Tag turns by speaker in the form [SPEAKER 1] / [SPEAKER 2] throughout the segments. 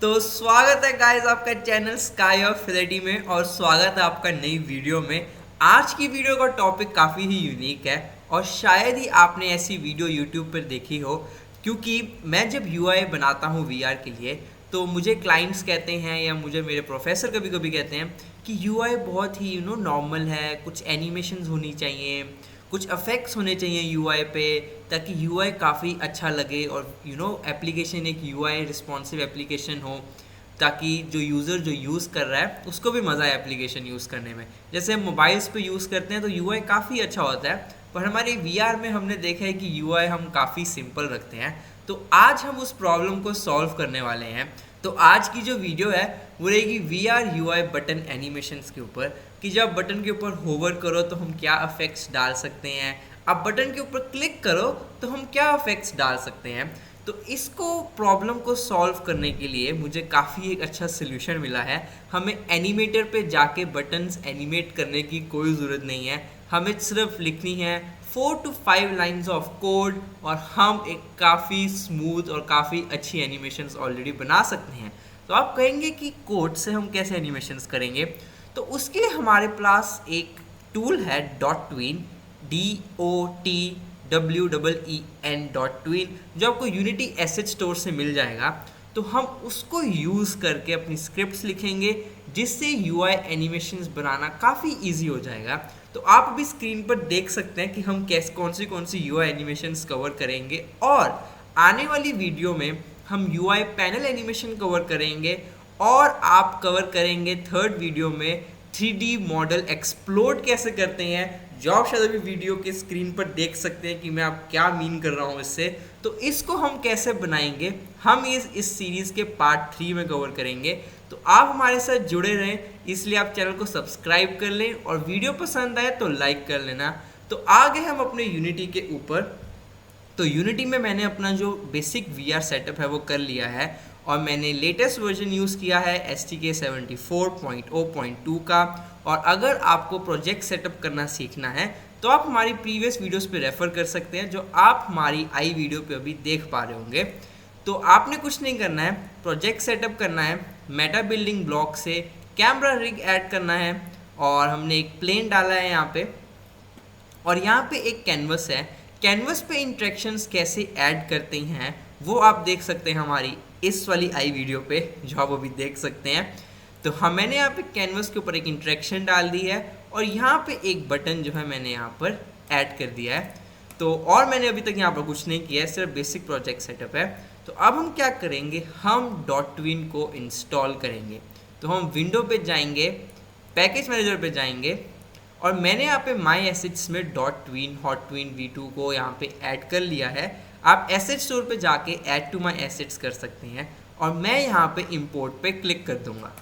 [SPEAKER 1] तो स्वागत है गाइस आपका चैनल स्काई ऑफ फिलेटी में और स्वागत है आपका नई वीडियो में। आज की वीडियो का टॉपिक काफ़ी ही यूनिक है और शायद ही आपने ऐसी वीडियो यूट्यूब पर देखी हो, क्योंकि मैं जब यूआई बनाता हूँ वीआर के लिए तो मुझे क्लाइंट्स कहते हैं या मुझे मेरे प्रोफेसर कभी कभी कहते हैं कि यूआई बहुत ही नॉर्मल है, कुछ एनिमेशंस होनी चाहिए, कुछ इफेक्ट्स होने चाहिए यूआई पे ताकि यूआई काफ़ी अच्छा लगे और एप्लीकेशन एक यूआई रिस्पॉन्सिव एप्लीकेशन हो, ताकि जो यूज़र जो यूज़ कर रहा है उसको भी मज़ा आए एप्लीकेशन यूज़ करने में। जैसे हम मोबाइल्स पे यूज़ करते हैं तो यूआई काफ़ी अच्छा होता है, पर हमारे वीआर में हमने देखा है कि यूआई हम काफ़ी सिंपल रखते हैं। तो आज हम उस प्रॉब्लम को सॉल्व करने वाले हैं। तो आज की जो वीडियो है वो रहेगी we are U I button animations के ऊपर, कि जब बटन के ऊपर होवर करो तो हम क्या इफेक्ट्स डाल सकते हैं, अब बटन के ऊपर क्लिक करो तो हम क्या इफेक्ट्स डाल सकते हैं। तो इसको प्रॉब्लम को सॉल्व करने के लिए मुझे काफ़ी एक अच्छा सोल्यूशन मिला है। हमें एनिमेटर पे जाके बटन्स एनिमेट करने की कोई ज़रूरत नहीं है, हमें सिर्फ लिखनी है 4 to 5 लाइन्स ऑफ कोड और हम एक काफ़ी स्मूथ और काफ़ी अच्छी एनिमेशंस ऑलरेडी बना सकते हैं। तो आप कहेंगे कि कोड से हम कैसे एनिमेशंस करेंगे, तो उसके लिए हमारे पास एक टूल है DotTween, DOTWEEN, जो आपको यूनिटी एसेट स्टोर से मिल जाएगा। तो हम उसको यूज़ करके अपनी स्क्रिप्ट्स लिखेंगे जिससे यूआई एनिमेशंस बनाना काफ़ी इजी हो जाएगा। तो आप अभी स्क्रीन पर देख सकते हैं कि हम कौन सी यूआई एनिमेशंस कवर करेंगे, और आने वाली वीडियो में हम यूआई पैनल एनिमेशन कवर करेंगे और आप कवर करेंगे थर्ड वीडियो में 3D मॉडल एक्सप्लोड कैसे करते हैं, जो आप शायद अभी वीडियो के स्क्रीन पर देख सकते हैं कि मैं आप क्या मीन कर रहा हूँ इससे। तो इसको हम कैसे बनाएंगे हम इस सीरीज़ के पार्ट 3 में कवर करेंगे। तो आप हमारे साथ जुड़े रहें, इसलिए आप चैनल को सब्सक्राइब कर लें और वीडियो पसंद आए तो लाइक कर लेना। तो आगे हम अपने यूनिटी के ऊपर, तो यूनिटी में मैंने अपना जो बेसिक वीआर सेटअप है वो कर लिया है और मैंने लेटेस्ट वर्जन यूज़ किया है STK 74.0.2 का। और अगर आपको प्रोजेक्ट सेटअप करना सीखना है तो आप हमारी प्रीवियस वीडियोस पे रेफ़र कर सकते हैं, जो आप हमारी आई वीडियो पे अभी देख पा रहे होंगे। तो आपने कुछ नहीं करना है, प्रोजेक्ट सेटअप करना है, मेटा बिल्डिंग ब्लॉक से कैमरा रिग ऐड करना है और हमने एक प्लेन डाला है यहाँ पे, और यहाँ पे एक कैनवस है। कैनवस पे इंट्रैक्शंस कैसे ऐड करते हैं वो आप देख सकते हैं हमारी इस वाली आई वीडियो पे, जो आप अभी देख सकते हैं। तो मैंने यहाँ पे कैनवस के ऊपर एक इंट्रैक्शन डाल दी है और यहाँ पे एक बटन जो है मैंने यहाँ पर ऐड कर दिया है। तो और मैंने अभी तक यहाँ पर कुछ नहीं किया है, सिर्फ बेसिक प्रोजेक्ट सेटअप है। तो अब हम क्या करेंगे, हम DotTween को इंस्टॉल करेंगे। तो हम विंडो पे जाएंगे, पैकेज मैनेजर पे जाएंगे और मैंने यहाँ पे माई एसेट्स में DotTween हॉटट्वीन V2 को यहाँ पे ऐड कर लिया है। आप एसेट स्टोर पे जाके ऐड टू माई एसेट्स कर सकते हैं और मैं यहाँ पे इंपोर्ट पे क्लिक कर दूंगा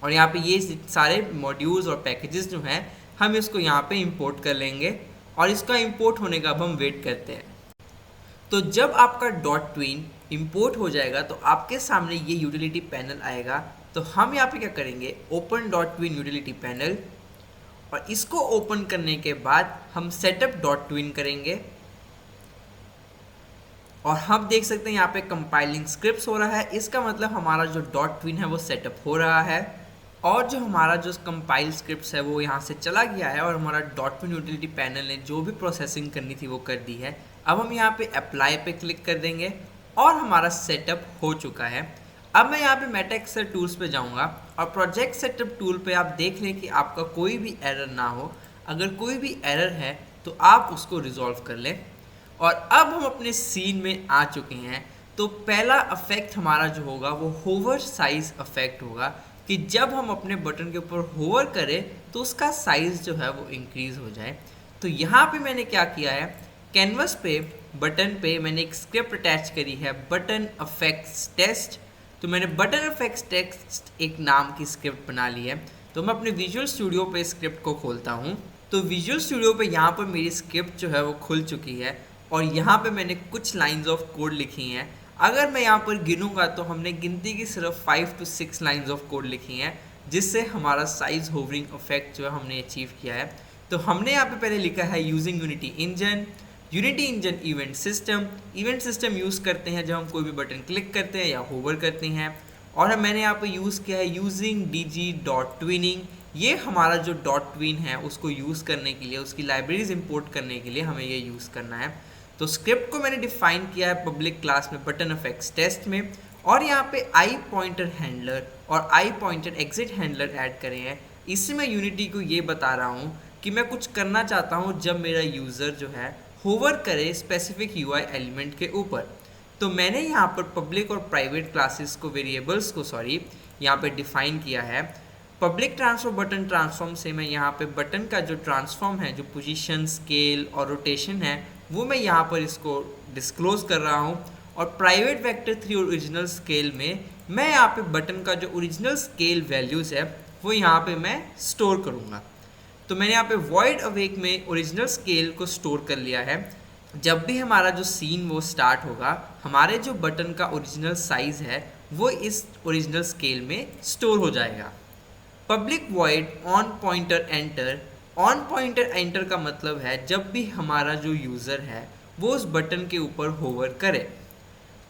[SPEAKER 1] और यहाँ पे ये सारे मॉड्यूल्स और पैकेजेस जो हैं हम इसको यहाँ पे इंपोर्ट कर लेंगे और इसका इंपोर्ट होने का अब हम वेट करते हैं। तो जब आपका DotTween इंपोर्ट हो जाएगा तो आपके सामने ये यूटिलिटी पैनल आएगा। तो हम यहाँ पे क्या करेंगे, ओपन DotTween यूटिलिटी पैनल, और इसको ओपन करने के बाद हम सेटअप DotTween करेंगे और हम देख सकते हैं यहाँ पे कंपाइलिंग स्क्रिप्ट्स हो रहा है। इसका मतलब हमारा जो DotTween है वो सेटअप हो रहा है और जो हमारा जो कंपाइल स्क्रिप्ट्स है वो यहाँ से चला गया है और हमारा DotTween यूटिलिटी पैनल ने जो भी प्रोसेसिंग करनी थी वो कर दी है। अब हम यहाँ पे अप्लाई पे क्लिक कर देंगे और हमारा सेटअप हो चुका है। अब मैं यहाँ पे मेटा एक्सेल टूल्स पे जाऊँगा और प्रोजेक्ट सेटअप टूल पे आप देख लें कि आपका कोई भी एरर ना हो। अगर कोई भी एरर है तो आप उसको रिजॉल्व कर लें। और अब हम अपने सीन में आ चुके हैं। तो पहला इफेक्ट हमारा जो होगा वो होवर साइज इफेक्ट होगा, कि जब हम अपने बटन के ऊपर होवर करें तो उसका साइज़ जो है वो इंक्रीज़ हो जाए। तो यहाँ पे मैंने क्या किया है, कैनवस पे बटन पे मैंने एक स्क्रिप्ट अटैच करी है, बटन इफेक्ट्स टेस्ट। तो मैंने बटन इफेक्ट्स टेस्ट एक नाम की स्क्रिप्ट बना ली है। तो मैं अपने विजुअल स्टूडियो पे स्क्रिप्ट को खोलता हूँ। तो विजुअल स्टूडियो पे यहाँ पर मेरी स्क्रिप्ट जो है वो खुल चुकी है और यहाँ पे मैंने कुछ लाइंस ऑफ कोड लिखी हैं। अगर मैं यहाँ पर गिनूंगा तो हमने गिनती की सिर्फ 5 to 6 लाइंस ऑफ कोड लिखी हैं, जिससे हमारा साइज होवरिंग इफेक्ट जो है हमने अचीव किया है। तो हमने यहाँ पे पहले लिखा है using unity engine, unity engine event system use करते हैं जब हम कोई भी बटन क्लिक करते हैं या होवर करते हैं। और मैंने यहाँ पे यूज़ किया है यूजिंग dg.twinning। ये हमारा जो डॉट ट्विन है उसको यूज़ करने के लिए, उसकी लाइब्रेरीज इंपोर्ट करने के लिए हमें ये यूज़ करना है। तो स्क्रिप्ट को मैंने डिफाइन किया है पब्लिक क्लास में बटन इफेक्ट्स टेस्ट में, और यहाँ पे आई पॉइंटर हैंडलर और आई पॉइंटर एग्जिट हैंडलर ऐड करे हैं। इससे मैं यूनिटी को ये बता रहा हूँ कि मैं कुछ करना चाहता हूँ जब मेरा यूज़र जो है होवर करे स्पेसिफिक यूआई एलिमेंट के ऊपर। तो मैंने यहाँ पर पब्लिक और प्राइवेट क्लासेस को वेरिएबल्स को यहाँ पे डिफाइन किया है। पब्लिक ट्रांसफॉर्म बटन ट्रांसफॉर्म से मैं यहाँ पे बटन का जो ट्रांसफॉर्म है, जो पोजीशन, स्केल और रोटेशन है, वो मैं यहाँ पर इसको डिस्क्लोज कर रहा हूँ। और प्राइवेट वेक्टर 3 ओरिजिनल स्केल में मैं यहाँ पे बटन का जो ओरिजिनल स्केल वैल्यूज़ है वो यहाँ पे मैं स्टोर करूँगा। तो मैंने यहाँ पे वॉइड अवेक में ओरिजिनल स्केल को स्टोर कर लिया है। जब भी हमारा जो सीन वो स्टार्ट होगा, हमारे जो बटन का ओरिजिनल साइज़ है वो इस ओरिजिनल स्केल में स्टोर हो जाएगा। Public void on pointer enter का मतलब है जब भी हमारा जो यूज़र है वो उस बटन के ऊपर होवर करे।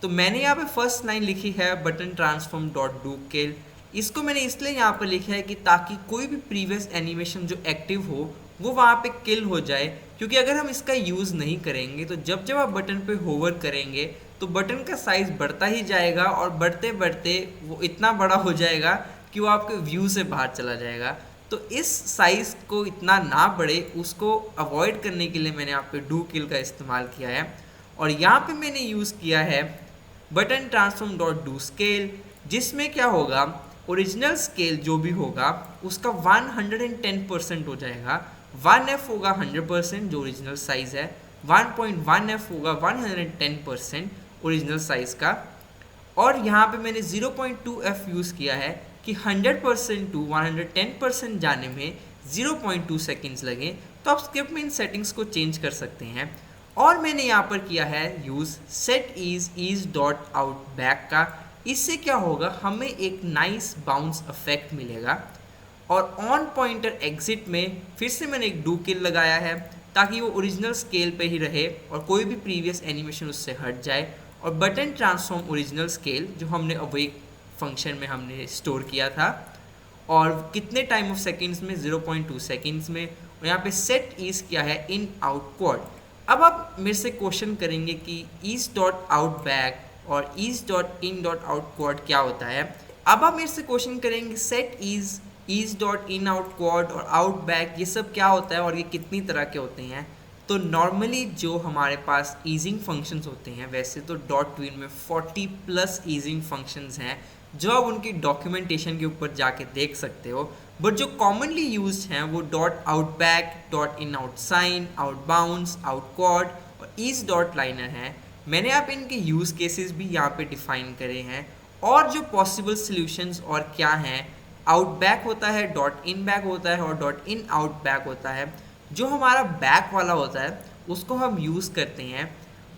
[SPEAKER 1] तो मैंने यहाँ पे फर्स्ट लाइन लिखी है बटन ट्रांसफॉर्म डॉट डू किल। इसको मैंने इसलिए यहाँ पर लिखा है कि ताकि कोई भी प्रीवियस एनिमेशन जो एक्टिव हो वो वहाँ पे किल हो जाए, क्योंकि अगर हम इसका यूज़ नहीं करेंगे तो जब जब आप बटन पे होवर करेंगे तो बटन का साइज़ बढ़ता ही जाएगा और बढ़ते बढ़ते वो इतना बड़ा हो जाएगा कि वो आपके व्यू से बाहर चला जाएगा। तो इस साइज़ को इतना ना बढ़े, उसको अवॉइड करने के लिए मैंने यहाँ पे डू किल का इस्तेमाल किया है। और यहाँ पे मैंने यूज़ किया है button transform dot do scale, जिसमें क्या होगा, ओरिजिनल स्केल जो भी होगा उसका 110% हो जाएगा। 1f होगा 100% जो ओरिजिनल साइज़ है, 1.1f होगा 110% ओरिजिनल साइज़ का। और यहाँ पे मैंने 0.2f यूज़ किया है कि 100% टू 110% जाने में 0.2 सेकेंड्स लगे। तो आप स्क्रिप्ट में इन सेटिंग्स को चेंज कर सकते हैं। और मैंने यहाँ पर किया है use set ease dot out back का। इससे क्या होगा, हमें एक नाइस बाउंस इफेक्ट मिलेगा। और ऑन पॉइंटर एग्जिट में फिर से मैंने एक डू किल लगाया है ताकि वो ओरिजिनल स्केल पे ही रहे और कोई भी प्रीवियस एनिमेशन उससे हट जाए। और बटन ट्रांसफॉर्म ओरिजिनल स्केल जो हमने अवेक फंक्शन में हमने स्टोर किया था, और कितने टाइम ऑफ सेकेंड्स में, 0.2 सेकेंड्स में। और यहाँ पे सेट ईज क्या है, इन आउट क्वाड। अब आप मेरे से क्वेश्चन करेंगे कि ईज डॉट आउट बैक और ease dot in dot out quad क्या होता है। अब आप मेरे से क्वेश्चन करेंगे set ease dot in out quad और आउट बैक ये सब क्या होता है और ये कितनी तरह के होते हैं। तो नॉर्मली जो हमारे पास ईजिंग फंक्शंस होते हैं, वैसे तो डॉट ट्विन में 40+ ईजिंग फंक्शंस हैं जो आप उनकी डॉक्यूमेंटेशन के ऊपर जाके देख सकते हो। बट जो कॉमनली यूज्ड हैं वो dot out back, dot in out sine, out bounce, out quad और ईज डॉट लाइनर हैं। मैंने आप इनके यूज़ केसेस भी यहाँ पे डिफाइन करे हैं। और जो पॉसिबल सॉल्यूशंस और क्या हैं, आउट बैक होता है, डॉट इन बैक होता है और डॉट इन आउट बैक होता है। जो हमारा बैक वाला होता है उसको हम यूज़ करते हैं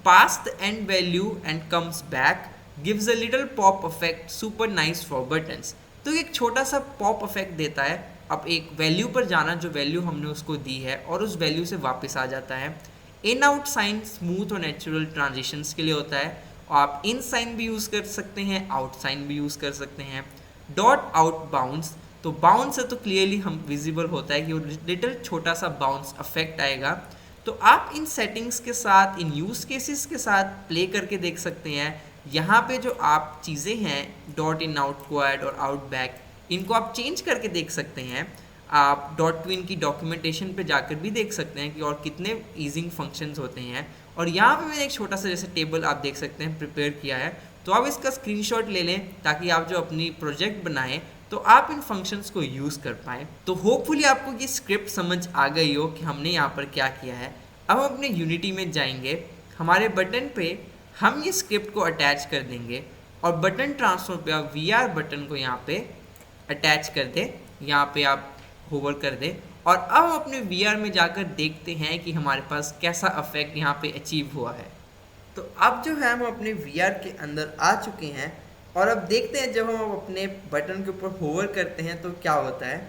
[SPEAKER 1] pass the end value and comes back gives a little pop effect super nice for buttons. तो एक छोटा सा पॉप इफेक्ट देता है। अब एक वैल्यू पर जाना जो वैल्यू हमने उसको दी है और उस वैल्यू से वापस आ जाता है। इन आउट साइन स्मूथ और नेचुरल ट्रांजिशंस के लिए होता है। और आप इन साइन भी यूज़ कर सकते हैं, आउट साइन भी यूज़ कर सकते हैं। डॉट आउट बाउंस, तो बाउंस से तो क्लियरली हम विजिबल होता है कि वो लिटिल छोटा सा बाउंस इफेक्ट आएगा। तो आप इन सेटिंग्स के साथ, इन यूज़ केसेस के साथ प्ले करके देख सकते हैं। यहाँ पे जो आप चीज़ें हैं डॉट इन आउट क्वाड और आउट बैक, इनको आप चेंज करके देख सकते हैं। आप डॉट ट्विन की डॉक्यूमेंटेशन पे जाकर भी देख सकते हैं कि और कितने ईजिंग फंक्शंस होते हैं। और यहाँ पे मैंने एक छोटा सा जैसे टेबल आप देख सकते हैं प्रिपेयर किया है, तो आप इसका स्क्रीनशॉट ले लें ताकि आप जो अपनी प्रोजेक्ट बनाएं तो आप इन फंक्शंस को यूज़ कर पाएँ। तो होपफुली आपको ये स्क्रिप्ट समझ आ गई हो कि हमने यहाँ पर क्या किया है। अब हम अपने यूनिटी में जाएंगे, हमारे बटन पे हम ये स्क्रिप्ट को अटैच कर देंगे और बटन ट्रांसफर पे आप VR बटन को यहाँ पे अटैच कर दें, यहाँ पे आप होवर कर दें। और अब हम अपने VR में जाकर देखते हैं कि हमारे पास कैसा इफेक्ट यहाँ पे अचीव हुआ है। तो अब जो है हम अपने VR के अंदर आ चुके हैं और अब देखते हैं जब हम अपने बटन के ऊपर होवर करते हैं तो क्या होता है।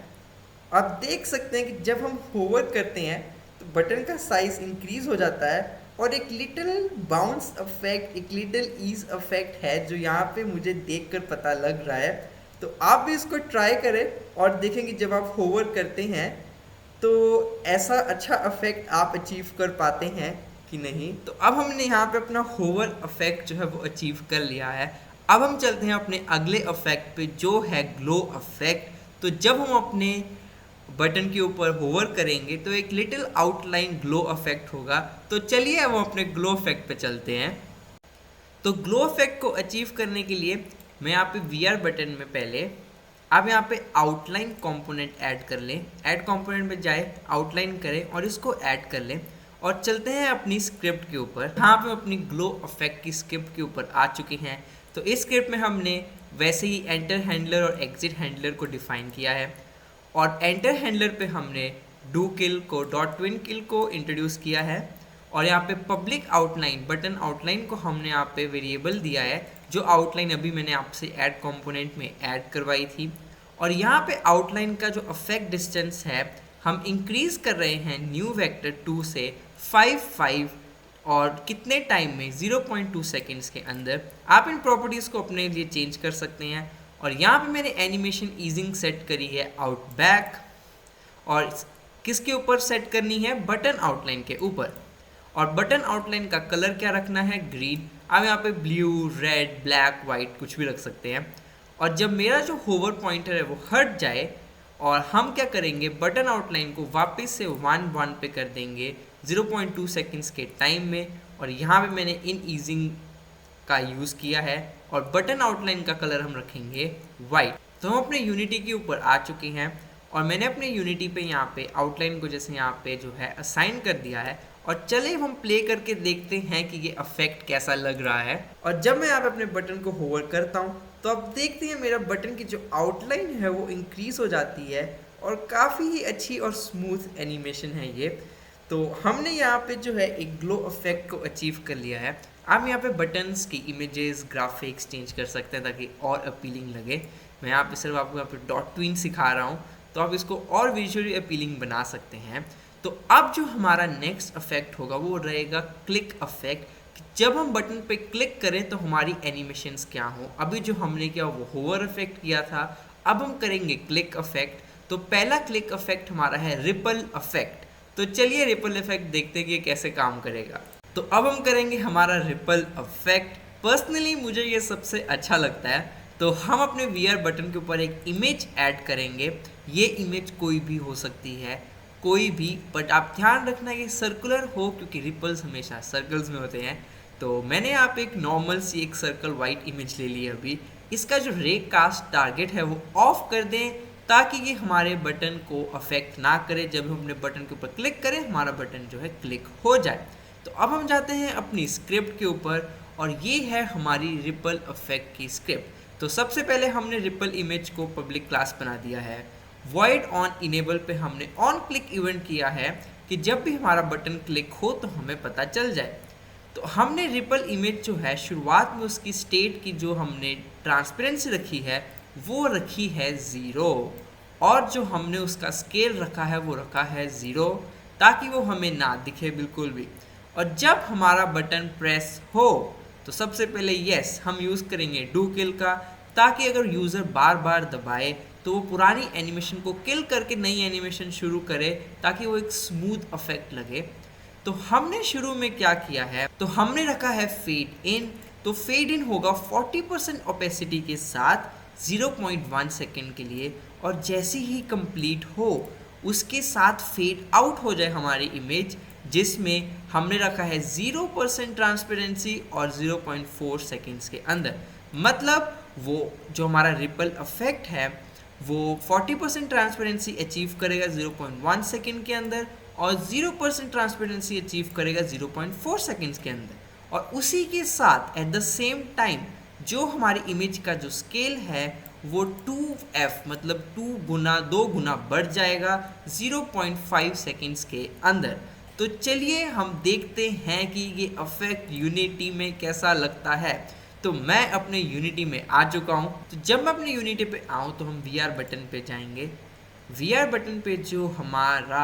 [SPEAKER 1] आप देख सकते हैं कि जब हम होवर करते हैं तो बटन का साइज़ इंक्रीज़ हो जाता है और एक लिटिल बाउंस इफेक्ट, एक लिटिल ईज इफेक्ट है जो यहाँ पे मुझे देखकर पता लग रहा है। तो आप भी इसको ट्राई करें और देखेंगे जब आप होवर करते हैं तो ऐसा अच्छा इफेक्ट आप अचीव कर पाते हैं कि नहीं। तो अब हमने यहाँ पे अपना होवर इफेक्ट जो है वो अचीव कर लिया है। अब हम चलते हैं अपने अगले इफेक्ट पे जो है ग्लो इफेक्ट। तो जब हम अपने बटन के ऊपर होवर करेंगे तो एक लिटिल आउटलाइन ग्लो इफेक्ट होगा। तो चलिए अब हम अपने ग्लो इफेक्ट पे चलते हैं। तो ग्लो इफेक्ट को अचीव करने के लिए मैं यहाँ पे VR बटन में पहले आप यहाँ पे आउटलाइन कंपोनेंट ऐड कर लें। ऐड कंपोनेंट में जाए, आउटलाइन करें और इसको ऐड कर लें और चलते हैं अपनी स्क्रिप्ट के ऊपर। यहाँ पे अपनी ग्लो इफेक्ट की स्क्रिप्ट के ऊपर आ चुके हैं। तो इस स्क्रिप्ट में हमने वैसे ही एंटर हैंडलर और एग्जिट हैंडलर को डिफाइन किया है और एंटर हैंडलर पे हमने डू किल को .twin_kill को इंट्रोड्यूस किया है और यहाँ पे पब्लिक आउटलाइन बटन आउटलाइन को हमने यहाँ पे वेरिएबल दिया है जो आउटलाइन अभी मैंने आपसे ऐड कंपोनेंट में ऐड करवाई थी। और यहाँ पे आउटलाइन का जो इफेक्ट डिस्टेंस है हम इंक्रीज कर रहे हैं न्यू वेक्टर 2 से 5 और कितने टाइम में 0.2 सेकेंड्स के अंदर। आप इन प्रॉपर्टीज़ को अपने लिए चेंज कर सकते हैं। और यहाँ पे मैंने एनिमेशन ईजिंग सेट करी है आउट बैक और किसके ऊपर सेट करनी है, बटन आउटलाइन के ऊपर। और बटन आउटलाइन का कलर क्या रखना है, ग्रीन। आप यहाँ पे ब्लू, रेड, ब्लैक, वाइट कुछ भी रख सकते हैं। और जब मेरा जो होवर पॉइंटर है वो हट जाए और हम क्या करेंगे, बटन आउटलाइन को वापस से 1 पे कर देंगे 0.2 सेकेंड्स के टाइम में। और यहाँ पे मैंने इन ईजिंग का यूज़ किया है और बटन आउटलाइन का कलर हम रखेंगे वाइट। तो हम अपने यूनिटी के ऊपर आ चुके हैं और मैंने अपने यूनिटी पे यहाँ पे आउटलाइन को जैसे यहाँ पे जो है असाइन कर दिया है। और चलिए हम प्ले करके देखते हैं कि ये इफेक्ट कैसा लग रहा है। और जब मैं यहाँ पे अपने बटन को होवर करता हूँ तो आप देखते हैं मेरा बटन की जो आउटलाइन है वो इंक्रीज हो जाती है और काफ़ी ही अच्छी और स्मूथ एनिमेशन है ये। तो हमने यहाँ पे जो है एक ग्लो इफेक्ट को अचीव कर लिया है। आप यहाँ पे बटन्स की इमेजेस, ग्राफिक्स चेंज कर सकते हैं ताकि और अपीलिंग लगे। मैं यहाँ पे सिर्फ आपको यहाँ पे .twin सिखा रहा हूँ, तो आप इसको और विजुअली अपीलिंग बना सकते हैं। तो अब जो हमारा नेक्स्ट इफेक्ट होगा वो रहेगा क्लिक इफेक्ट। जब हम बटन पे क्लिक करें तो हमारी एनिमेशंस क्या हो। अभी जो हमने किया वो होवर इफेक्ट किया था, अब हम करेंगे क्लिक इफेक्ट। तो पहला क्लिक इफेक्ट हमारा है रिपल इफेक्ट। तो चलिए रिपल इफेक्ट देखते हैं कि कैसे काम करेगा। तो अब हम करेंगे हमारा रिपल इफेक्ट। पर्सनली मुझे ये सबसे अच्छा लगता है। तो हम अपने VR बटन के ऊपर एक इमेज ऐड करेंगे। ये इमेज कोई भी हो सकती है, कोई भी, बट आप ध्यान रखना ये सर्कुलर हो क्योंकि रिपल्स हमेशा सर्कल्स में होते हैं। तो मैंने यहाँ पे एक नॉर्मल सी एक सर्कल वाइट इमेज ले ली है अभी। इसका जो रे कास्ट टारगेट है वो ऑफ कर दें ताकि ये हमारे बटन को अफेक्ट ना करे। जब हम अपने बटन के ऊपर क्लिक करें हमारा बटन जो है क्लिक हो जाए। तो अब हम जाते हैं अपनी स्क्रिप्ट के ऊपर और ये है हमारी रिपल इफेक्ट की स्क्रिप्ट। तो सबसे पहले हमने रिपल इमेज को पब्लिक क्लास बना दिया है। वॉइड ऑन इनेबल पे हमने ऑन क्लिक इवेंट किया है कि जब भी हमारा बटन क्लिक हो तो हमें पता चल जाए। तो हमने रिपल इमेज जो है शुरुआत में उसकी स्टेट की जो हमने ट्रांसपेरेंसी रखी है वो रखी है 0 और जो हमने उसका स्केल रखा है वो रखा है 0 ताकि वो हमें ना दिखे बिल्कुल भी। और जब हमारा बटन प्रेस हो तो सबसे पहले यस हम यूज़ करेंगे डू किल का, ताकि अगर यूज़र बार बार दबाए तो वो पुरानी एनिमेशन को किल करके नई एनिमेशन शुरू करे ताकि वो एक स्मूथ इफेक्ट लगे। तो हमने शुरू में क्या किया है, तो हमने रखा है फेड इन। तो फेड इन होगा 40% ओपेसिटी के साथ 0.1 सेकेंड के लिए और जैसे ही कंप्लीट हो उसके साथ फेड आउट हो जाए हमारी इमेज, जिसमें हमने रखा है 0% ट्रांसपेरेंसी और 0.4 सेकेंड्स के अंदर। मतलब वो जो हमारा रिपल इफेक्ट है वो 40% ट्रांसपेरेंसी अचीव करेगा 0.1 सेकेंड के अंदर और 0% ट्रांसपेरेंसी अचीव करेगा 0.4 सेकेंड्स के अंदर। और उसी के साथ एट द सेम टाइम जो हमारी इमेज का जो स्केल है वो 2f मतलब 2 गुना बढ़ जाएगा 0.5 सेकेंड्स के अंदर। तो चलिए हम देखते हैं कि ये इफेक्ट यूनिटी में कैसा लगता है। तो मैं अपने यूनिटी में आ चुका हूँ। तो जब मैं अपने यूनिटी पे आऊँ तो हम VR बटन पे जाएंगे। VR बटन पे जो हमारा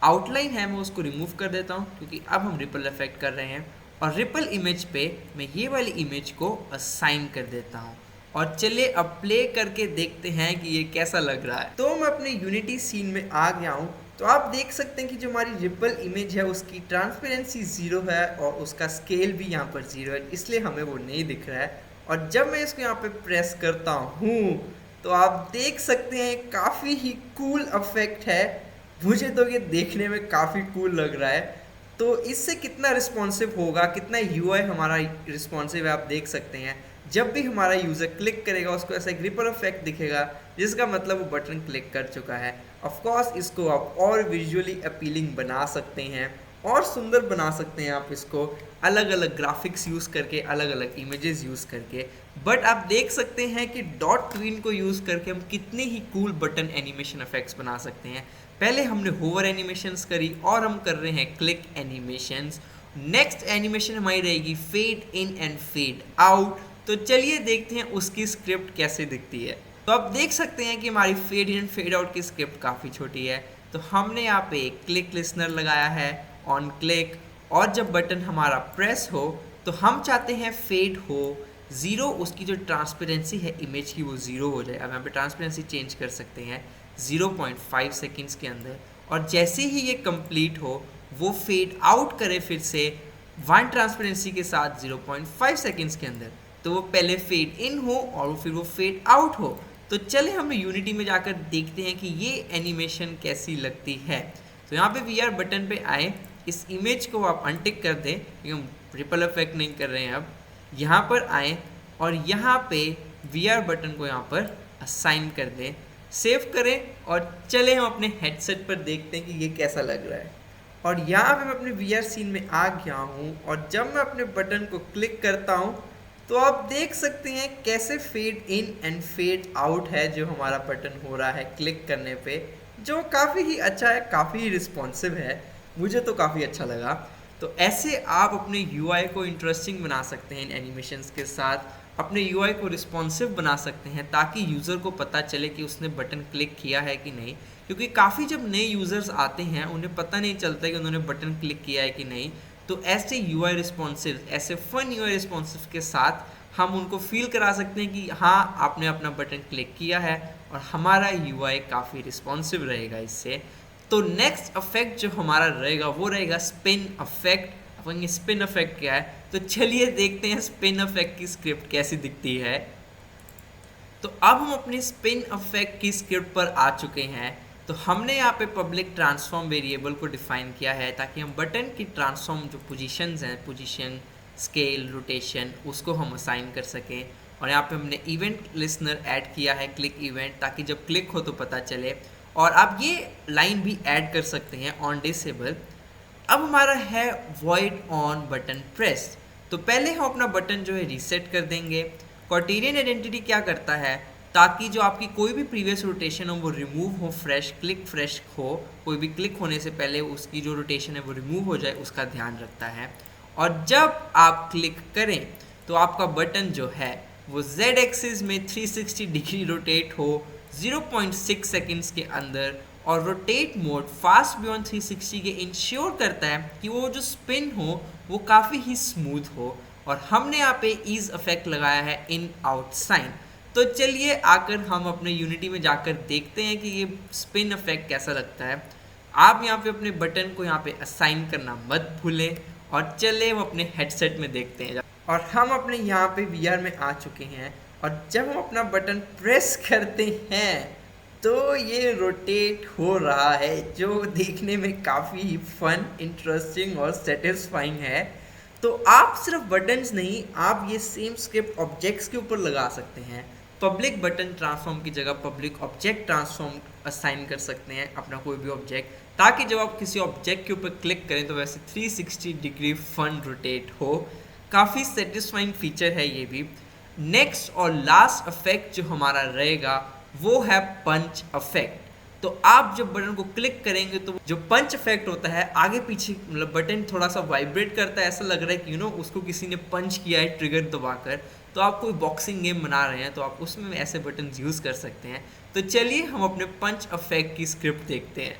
[SPEAKER 1] आउटलाइन है मैं उसको रिमूव कर देता हूँ क्योंकि अब हम रिपल इफेक्ट कर रहे हैं, और रिपल इमेज पे मैं ये वाली इमेज को असाइन कर देता हूँ। और चलिए अब प्ले करके देखते हैं कि ये कैसा लग रहा है। तो मैं अपने यूनिटी सीन में आ गया हूँ। तो आप देख सकते हैं कि जो हमारी रिपल इमेज है उसकी ट्रांसपेरेंसी 0 है और उसका स्केल भी यहाँ पर 0 है, इसलिए हमें वो नहीं दिख रहा है। और जब मैं इसको यहाँ पे प्रेस करता हूँ तो आप देख सकते हैं काफ़ी ही कूल इफेक्ट है। मुझे तो ये देखने में काफ़ी कूल लग रहा है। तो इससे कितना रिस्पॉन्सिव होगा, कितना यूआई हमारा रिस्पॉन्सिव है, आप देख सकते हैं। जब भी हमारा यूज़र क्लिक करेगा उसको ऐसा एक रिपल इफेक्ट दिखेगा, जिसका मतलब वो बटन क्लिक कर चुका है। ऑफ कोर्स इसको आप और विजुअली अपीलिंग बना सकते हैं और सुंदर बना सकते हैं आप इसको अलग अलग ग्राफिक्स यूज़ करके, अलग अलग इमेजेस यूज़ करके। बट आप देख सकते हैं कि डॉट ट्विन को यूज़ करके हम कितने ही कूल बटन एनिमेशन इफेक्ट्स बना सकते हैं। पहले हमने होवर एनिमेशंस करी और हम कर रहे हैं क्लिक एनिमेशंस। नेक्स्ट एनिमेशन हमारी रहेगी fade in and fade out. तो चलिए देखते हैं उसकी स्क्रिप्ट कैसे दिखती है। तो आप देख सकते हैं कि हमारी fade in and fade out की स्क्रिप्ट काफ़ी छोटी है। तो हमने यहाँ पे एक क्लिक लिसनर लगाया है ऑन क्लिक, और जब बटन हमारा प्रेस हो तो हम चाहते हैं फेड हो 0, उसकी जो ट्रांसपेरेंसी है इमेज की वो 0 हो जाए। अब यहाँ पे ट्रांसपेरेंसी चेंज कर सकते हैं 0.5 सेकेंड्स के अंदर, और जैसे ही ये कंप्लीट हो वो फेड आउट करे फिर से 1 ट्रांसपेरेंसी के साथ 0.5 सेकेंड्स के अंदर। तो वो पहले फेड इन हो और फिर वो फेड आउट हो। तो चले हम यूनिटी में जाकर देखते हैं कि ये एनिमेशन कैसी लगती है। तो यहाँ पे VR बटन पे आए, इस इमेज को आप अनटिक कर दें क्योंकि हम रिपल इफेक्ट नहीं कर रहे हैं। अब यहाँ पर आए और यहाँ पे VR बटन को यहाँ पर असाइन कर दें, सेव करें और चले हम अपने हेडसेट पर देखते हैं कि ये कैसा लग रहा है। और यहाँ पे मैं अपने VR सीन में आ गया हूँ, और जब मैं अपने बटन को क्लिक करता हूँ तो आप देख सकते हैं कैसे fade in and fade out है जो हमारा बटन हो रहा है क्लिक करने पे, जो काफ़ी ही अच्छा है, काफ़ी ही रिस्पॉन्सिव है। मुझे तो काफ़ी अच्छा लगा। तो ऐसे आप अपने यूआई को इंटरेस्टिंग बना सकते हैं इन एनिमेशंस के साथ, अपने यूआई को रिस्पॉन्सिव बना सकते हैं ताकि यूज़र को पता चले कि उसने बटन क्लिक किया है कि नहीं। क्योंकि काफ़ी जब नए यूज़र्स आते हैं उन्हें पता नहीं चलता कि उन्होंने बटन क्लिक किया है कि नहीं। तो ऐसे यूआई रिस्पॉन्सिव, ऐसे फन यूआई रिस्पॉन्सिव के साथ हम उनको फील करा सकते हैं कि हाँ आपने अपना बटन क्लिक किया है, और हमारा यूआई काफ़ी रिस्पॉन्सिव रहेगा इससे। तो नेक्स्ट इफेक्ट जो हमारा रहेगा वो रहेगा स्पिन इफेक्ट। अपन स्पिन इफेक्ट क्या है, तो चलिए देखते हैं स्पिन इफेक्ट की स्क्रिप्ट कैसी दिखती है। तो अब हम अपने स्पिन इफेक्ट की स्क्रिप्ट पर आ चुके हैं। तो हमने यहाँ पे पब्लिक ट्रांसफॉर्म वेरिएबल को डिफाइन किया है ताकि हम बटन की ट्रांसफॉर्म जो पोजीशंस हैं, पोजीशन, स्केल, रोटेशन, उसको हम असाइन कर सकें। और यहाँ पे हमने इवेंट लिसनर ऐड किया है, क्लिक इवेंट, ताकि जब क्लिक हो तो पता चले। और आप ये लाइन भी ऐड कर सकते हैं ऑन डिसेबल। अब हमारा है वॉइड ऑन बटन प्रेस। तो पहले हम अपना बटन जो है रीसेट कर देंगे। क्राइटेरियन आइडेंटिटी क्या करता है, ताकि जो आपकी कोई भी प्रीवियस रोटेशन हो वो रिमूव हो, फ्रेश क्लिक फ्रेश हो, कोई भी क्लिक होने से पहले उसकी जो रोटेशन है वो रिमूव हो जाए, उसका ध्यान रखता है। और जब आप क्लिक करें तो आपका बटन जो है वो Z एक्सिस में 360 डिग्री रोटेट हो 0.6 सेकेंड्स के अंदर, और रोटेट मोड फास्ट बियॉन्ड 360 के इंश्योर करता है कि वो जो स्पिन हो वो काफ़ी ही स्मूथ हो। और हमने यहाँ पे ईज इफेक्ट लगाया है इन आउट साइन। तो चलिए आकर हम अपने यूनिटी में जाकर देखते हैं कि ये स्पिन इफेक्ट कैसा लगता है। आप यहाँ पे अपने बटन को यहाँ पे असाइन करना मत भूलें, और चले हम अपने हेडसेट में देखते हैं। और हम अपने यहाँ पे VR में आ चुके हैं, और जब हम अपना बटन प्रेस करते हैं तो ये रोटेट हो रहा है, जो देखने में काफ़ी ही फन, इंटरेस्टिंग और सेटिस्फाइंग है। तो आप सिर्फ बटन्स नहीं, आप ये सेम स्क्रिप्ट ऑब्जेक्ट्स के ऊपर लगा सकते हैं। पब्लिक बटन ट्रांसफॉर्म की जगह पब्लिक ऑब्जेक्ट ट्रांसफॉर्म असाइन कर सकते हैं अपना कोई भी ऑब्जेक्ट, ताकि जब आप किसी ऑब्जेक्ट के ऊपर क्लिक करें तो वैसे 360 डिग्री फन रोटेट हो। काफ़ी सेटिस्फाइंग फीचर है ये भी। नेक्स्ट और लास्ट इफेक्ट जो हमारा रहेगा वो है पंच इफेक्ट। तो आप जब बटन को क्लिक करेंगे तो जो पंच इफेक्ट होता है, आगे पीछे मतलब बटन थोड़ा सा वाइब्रेट करता है, ऐसा लग रहा है कि उसको किसी ने पंच किया है ट्रिगर दबाकर। तो आप कोई बॉक्सिंग गेम बना रहे हैं तो आप उसमें ऐसे बटन यूज़ कर सकते हैं। तो चलिए हम अपने पंच इफेक्ट की स्क्रिप्ट देखते हैं।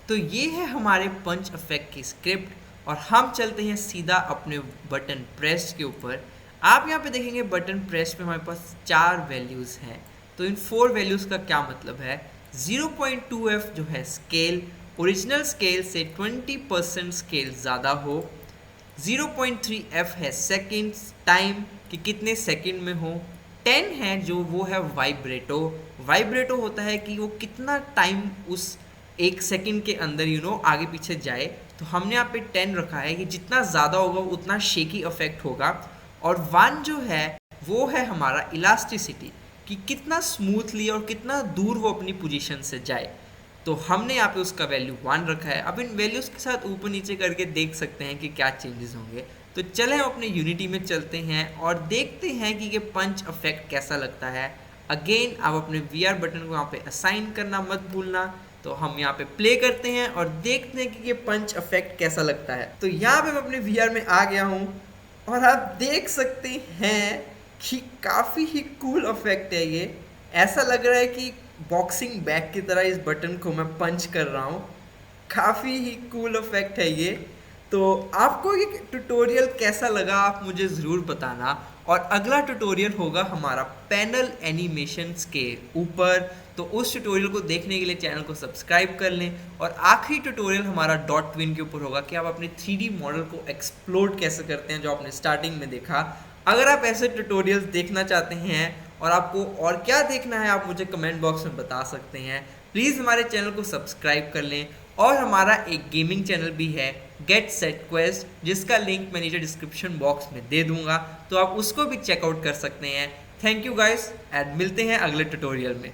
[SPEAKER 1] तो ये है हमारे पंच इफेक्ट की स्क्रिप्ट और हम चलते हैं सीधा अपने बटन प्रेस के ऊपर। आप यहाँ पे देखेंगे बटन प्रेस पे हमारे पास 4 वैल्यूज़ हैं। तो इन 4 वैल्यूज़ का क्या मतलब है, 0.2f जो है स्केल, ओरिजिनल स्केल से 20% स्केल ज़्यादा हो। 0.3f है सेकेंड टाइम कि कितने सेकंड में हो। 10 है जो वो है वाइब्रेटो। वाइब्रेटो होता है कि वो कितना टाइम उस एक सेकंड के अंदर आगे पीछे जाए। तो हमने यहाँ पे 10 रखा है कि जितना ज़्यादा होगा उतना शेकी इफेक्ट होगा। और 1 जो है वो है हमारा इलास्टिसिटी कि कितना स्मूथली और कितना दूर वो अपनी पोजीशन से जाए। तो हमने यहाँ पे उसका वैल्यू 1 रखा है। अब इन वैल्यूज़ के साथ ऊपर नीचे करके देख सकते हैं कि क्या चेंजेस होंगे। तो चले हम अपने यूनिटी में चलते हैं और देखते हैं कि ये पंच इफेक्ट कैसा लगता है। अगेन आप अपने VR बटन को यहाँ पे असाइन करना मत भूलना। तो हम यहाँ पे प्ले करते हैं और देखते हैं कि ये पंच इफेक्ट कैसा लगता है। तो यहाँ पे मैं अपने VR में आ गया हूँ और आप देख सकते हैं कि काफ़ी ही कूल इफेक्ट है ये। ऐसा लग रहा है कि बॉक्सिंग बैग की तरह इस बटन को मैं पंच कर रहा हूँ। काफ़ी ही कूल इफेक्ट है ये। तो आपको ये ट्यूटोरियल कैसा लगा आप मुझे ज़रूर बताना। और अगला ट्यूटोरियल होगा हमारा पैनल एनिमेशंस के ऊपर। तो उस ट्यूटोरियल को देखने के लिए चैनल को सब्सक्राइब कर लें। और आखिरी ट्यूटोरियल हमारा डॉट ट्विन के ऊपर होगा कि आप अपने 3D मॉडल को एक्सप्लोड कैसे करते हैं, जो आपने स्टार्टिंग में देखा। अगर आप ऐसे ट्यूटोरियल्स देखना चाहते हैं और आपको और क्या देखना है आप मुझे कमेंट बॉक्स में बता सकते हैं। प्लीज़ हमारे चैनल को सब्सक्राइब कर लें। और हमारा एक गेमिंग चैनल भी है गेट सेट क्वेस्ट, जिसका लिंक मैं नीचे डिस्क्रिप्शन बॉक्स में दे दूंगा, तो आप उसको भी चेकआउट कर सकते हैं। थैंक यू गाइस एंड मिलते हैं अगले ट्यूटोरियल में।